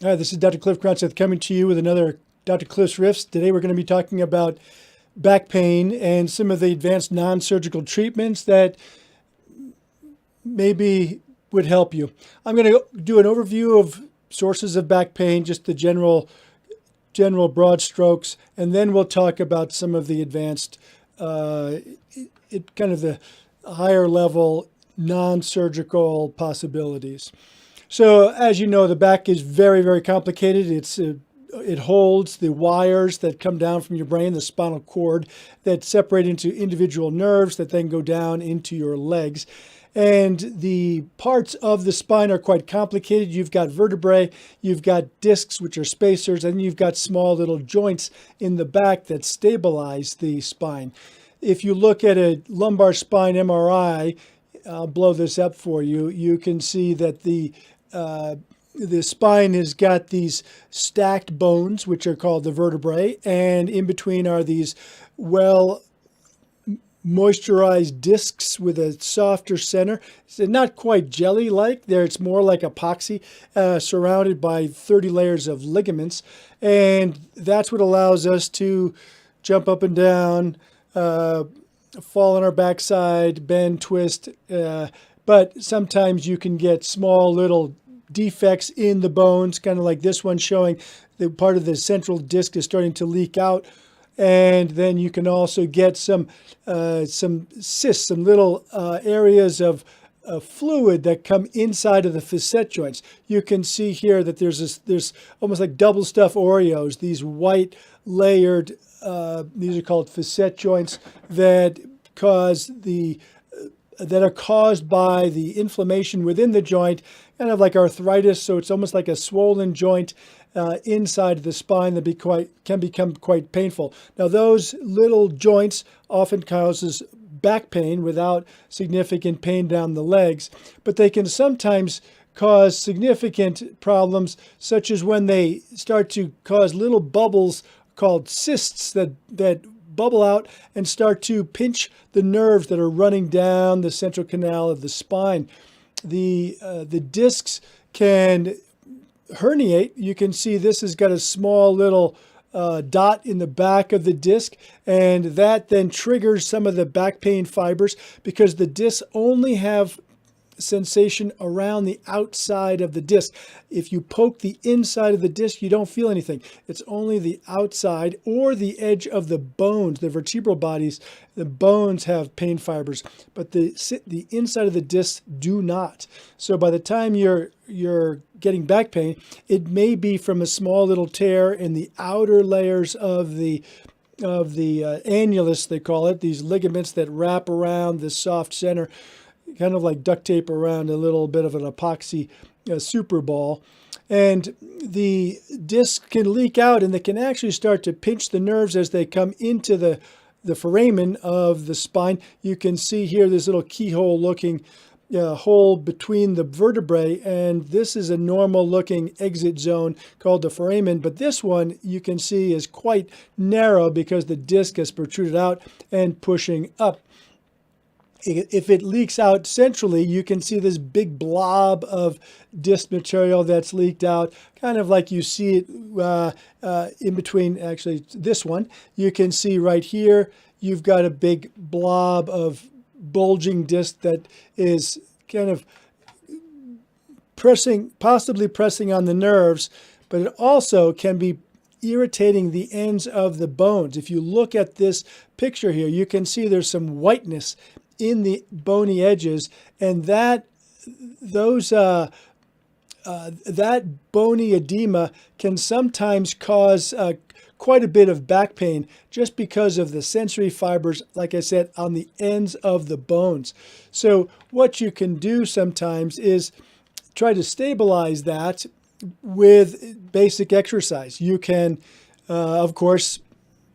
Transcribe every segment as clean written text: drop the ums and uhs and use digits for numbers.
Hi, this is Dr. Cliff Cronseth coming to you with another Dr. Cliff's Riffs. Today we're going to be talking about back pain and some of the advanced non-surgical treatments that maybe would help you. I'm going to do an overview of sources of back pain, just the general broad strokes, and then we'll talk about some of the advanced, kind of the higher level non-surgical possibilities. So as you know, the back is very, very complicated. It holds the wires that come down from your brain, the spinal cord, that separate into individual nerves that then go down into your legs. And the parts of the spine are quite complicated. You've got vertebrae, you've got discs, which are spacers, and you've got small little joints in the back that stabilize the spine. If you look at a lumbar spine MRI, I'll blow this up for you, you can see that the spine has got these stacked bones, which are called the vertebrae, and in between are these well moisturized discs with a softer center. It's not quite jelly-like. There, it's more like epoxy, surrounded by 30 layers of ligaments, and that's what allows us to jump up and down, fall on our backside, bend, twist, but sometimes you can get small little defects in the bones, kind of like this one showing the part of the central disc is starting to leak out. And then you can also get some cysts, some little areas of fluid that come inside of the facet joints. You can see here that there's almost like double stuffed Oreos, these white layered, these are called facet joints that that are caused by the inflammation within the joint, kind of like arthritis. So it's almost like a swollen joint inside of the spine that can become quite painful. Now, those little joints often causes back pain without significant pain down the legs, but they can sometimes cause significant problems, such as when they start to cause little bubbles called cysts that bubble out and start to pinch the nerves that are running down the central canal of the spine. The discs can herniate. You can see this has got a small little dot in the back of the disc, and that then triggers some of the back pain fibers because the discs only have sensation around the outside of the disc. If you poke the inside of the disc, you don't feel anything. It's only the outside or the edge of the bones, the vertebral bodies. The bones have pain fibers, but the inside of the disc do not. So by the time you're getting back pain, it may be from a small little tear in the outer layers of the annulus, they call it, these ligaments that wrap around the soft center, kind of like duct tape around a little bit of an epoxy super ball. And the disc can leak out, and they can actually start to pinch the nerves as they come into the foramen of the spine. You can see here this little keyhole looking hole between the vertebrae, and this is a normal looking exit zone called the foramen, but this one you can see is quite narrow because the disc has protruded out and pushing up. If it leaks out centrally, you can see this big blob of disc material that's leaked out, kind of like you see it in between, actually, this one. You can see right here, you've got a big blob of bulging disc that is kind of possibly pressing on the nerves, but it also can be irritating the ends of the bones. If you look at this picture here, you can see there's some whiteness in the bony edges, and that bony edema can sometimes cause quite a bit of back pain just because of the sensory fibers, like I said, on the ends of the bones. So what you can do sometimes is try to stabilize that with basic exercise. You can, of course,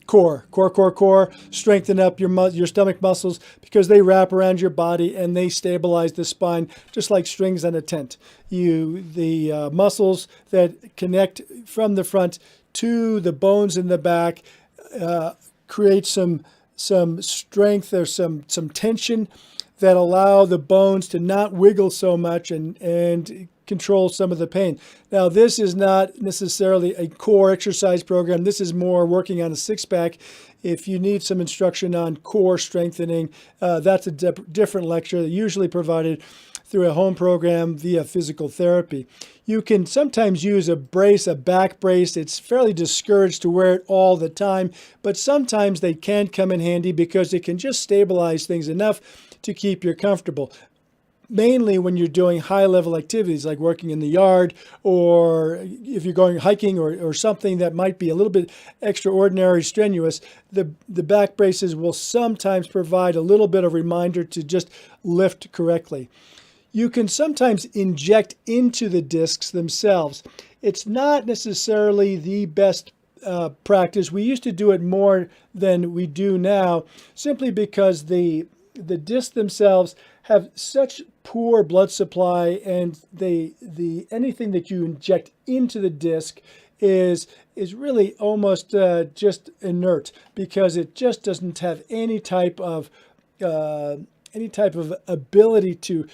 core, strengthen up your stomach muscles because they wrap around your body and they stabilize the spine just like strings on a tent. The muscles that connect from the front to the bones in the back create some strength or some tension that allow the bones to not wiggle so much and control some of the pain. Now, this is not necessarily a core exercise program. This is more working on a six-pack. If you need some instruction on core strengthening, that's a different lecture, usually provided through a home program via physical therapy. You can sometimes use a brace, a back brace. It's fairly discouraged to wear it all the time, but sometimes they can come in handy because it can just stabilize things enough to keep you comfortable. Mainly when you're doing high-level activities like working in the yard, or if you're going hiking or something that might be a little bit extraordinary, strenuous, the back braces will sometimes provide a little bit of reminder to just lift correctly. You can sometimes inject into the discs themselves. It's not necessarily the best practice. We used to do it more than we do now, simply because the discs themselves have such poor blood supply, and anything that you inject into the disc is really almost just inert, because it just doesn't have any type of ability to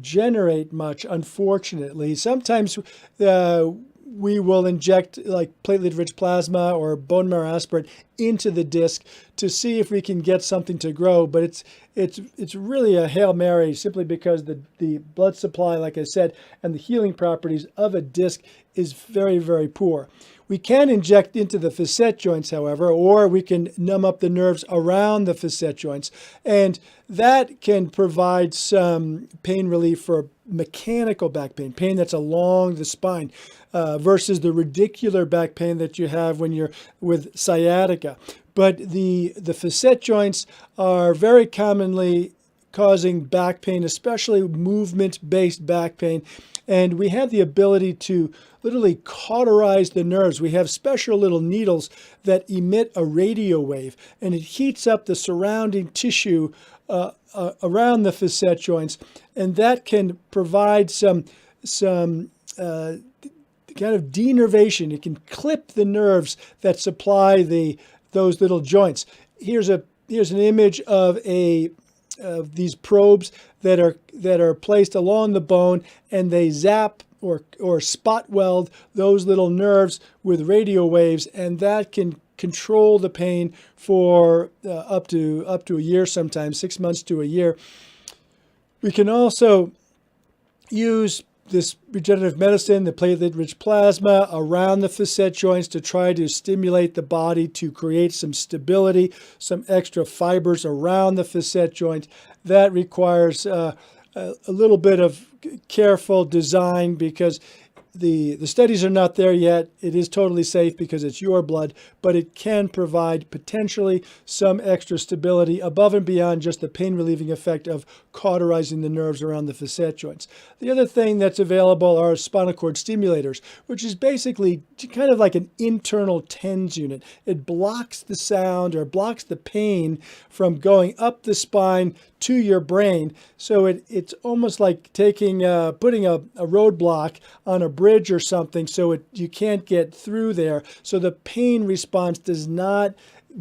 generate much, unfortunately. Sometimes we will inject like platelet-rich plasma or bone marrow aspirate into the disc to see if we can get something to grow, but it's really a Hail Mary, simply because the blood supply, like I said, and the healing properties of a disc is very, very poor. We can inject into the facet joints, however, or we can numb up the nerves around the facet joints, and that can provide some pain relief for mechanical back pain, pain that's along the spine, versus the radicular back pain that you have when you're with sciatica. But the facet joints are very commonly causing back pain, especially movement-based back pain. And we have the ability to literally cauterize the nerves. We have special little needles that emit a radio wave, and it heats up the surrounding tissue around the facet joints, and that can provide some kind of denervation. It can clip the nerves that supply those little joints. Here's an image of these probes that are placed along the bone, and they zap or spot weld those little nerves with radio waves, and that can control the pain for up to a year, sometimes 6 months to a year. We can also use this regenerative medicine, the platelet-rich plasma, around the facet joints to try to stimulate the body to create some stability, some extra fibers around the facet joint. That requires a little bit of careful design, because the studies are not there yet. It is totally safe because it's your blood, but it can provide potentially some extra stability above and beyond just the pain relieving effect of cauterizing the nerves around the facet joints. The other thing that's available are spinal cord stimulators, which is basically kind of like an internal TENS unit. It blocks the sound or blocks the pain from going up the spine to your brain. So it's almost like putting a roadblock on a bridge or something, so you can't get through there. So the pain response does not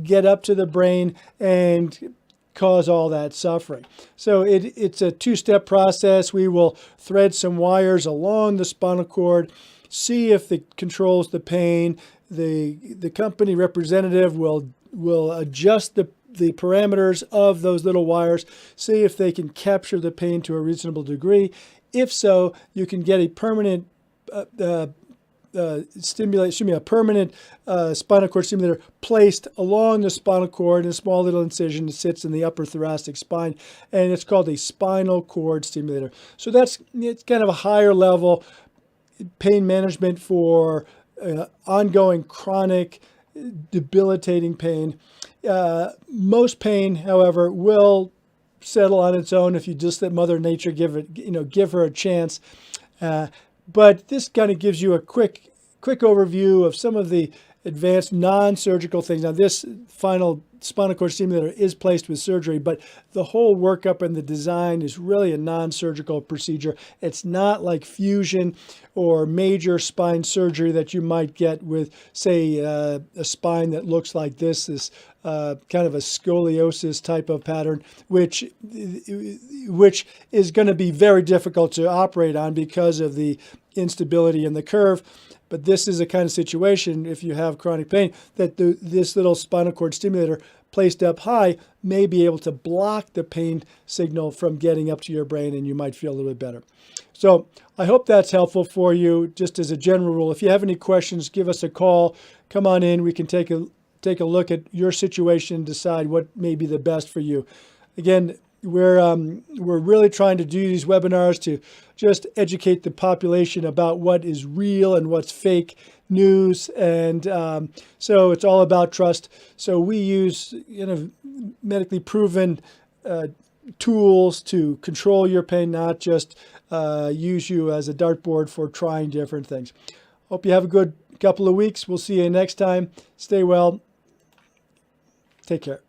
get up to the brain and cause all that suffering. So it's a two-step process. We will thread some wires along the spinal cord, see if it controls the pain. The company representative will adjust the parameters of those little wires, see if they can capture the pain to a reasonable degree. If so, you can get a permanent permanent spinal cord stimulator placed along the spinal cord in a small little incision that sits in the upper thoracic spine, and it's called a spinal cord stimulator. So it's kind of a higher level pain management for ongoing chronic debilitating pain. Most pain, however, will settle on its own if you just let Mother Nature give her a chance. But this kind of gives you a quick overview of some of the advanced non-surgical things. Now, this final spinal cord stimulator is placed with surgery, but the whole workup and the design is really a non-surgical procedure. It's not like fusion or major spine surgery that you might get with, say, a spine that looks like this kind of a scoliosis type of pattern, which is going to be very difficult to operate on because of the instability in the curve. But this is a kind of situation, if you have chronic pain, that this little spinal cord stimulator placed up high may be able to block the pain signal from getting up to your brain, and you might feel a little bit better. So I hope that's helpful for you. Just as a general rule, if you have any questions, give us a call. Come on in. We can take a look at your situation, decide what may be the best for you. Again, we're really trying to do these webinars to just educate the population about what is real and what's fake news, and so it's all about trust. So we use medically proven tools to control your pain, not just use you as a dartboard for trying different things. Hope you have a good couple of weeks. We'll see you next time. Stay well. Take care.